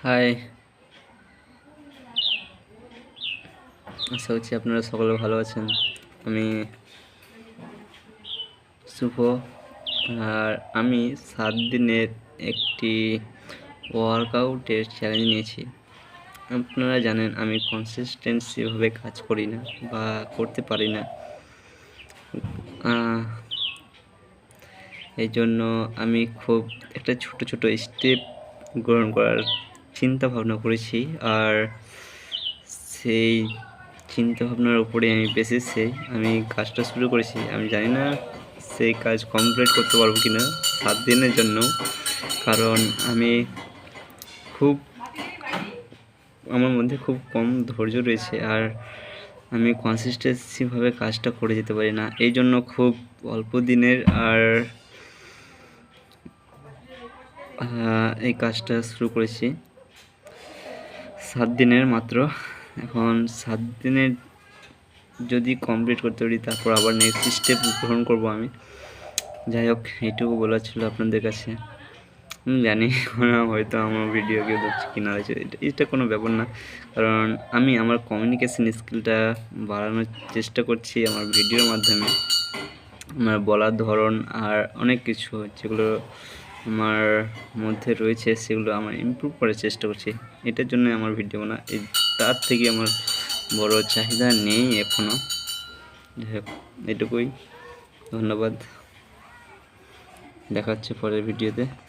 High, আশা করছি আপনারা সকলে ভালো আছেন। আমি শুভ। আর আমি 7 দিনের একটি ওয়ার্কআউটের চ্যালেঞ্জ নিয়েছি। আপনারা জানেন আমি কনসিস্টেন্সিভাবে কাজ করি না বা করতে পারি না। এই জন্য আমি খুব একটা ছোট ছোট স্টেপ গ্রহণ করার চিন্তা ভাবনা করেছি। আর সেই চিন্তা ভাবনার উপরে আমি বেসিসে আমি কাজটা শুরু করেছি। আমি জানি না সেই কাজ কমপ্লিট করতে পারবো কি না 7 দিনের জন্য, কারণ আমার মধ্যে খুব কম ধৈর্য রয়েছে আর আমি কনসিস্টেন্সিভাবে কাজটা করে যেতে পারি না। এই জন্য খুব অল্প দিনের আর এই কাজটা শুরু করেছি 7 দিনের মাত্র। এখন 7 দিনের যদি কমপ্লিট করতে পারি তারপর আবার নেক্সট স্টেপ গ্রহণ করব আমি। যাই হোক, এইটুকু বলার ছিল আপনাদের কাছে। জানি হয়তো আমার ভিডিও কেউ দেখছে কিনা, এটা কোনো ব্যাপার না, কারণ আমি আমার কমিউনিকেশন স্কিলটা বাড়ানোর চেষ্টা করছি আমার ভিডিওর মাধ্যমে। আমার বলার ধরন আর অনেক কিছু যেগুলো আমার মধ্যে রয়েছে সেগুলো আমার ইমপ্রুভ করার চেষ্টা করছি। এটার জন্য আমার ভিডিও বানা, তার থেকে আমার বড় চাহিদা নেই এখনও। যাই হোক, এটুকুই। ধন্যবাদ। দেখা হচ্ছে পরের ভিডিওতে।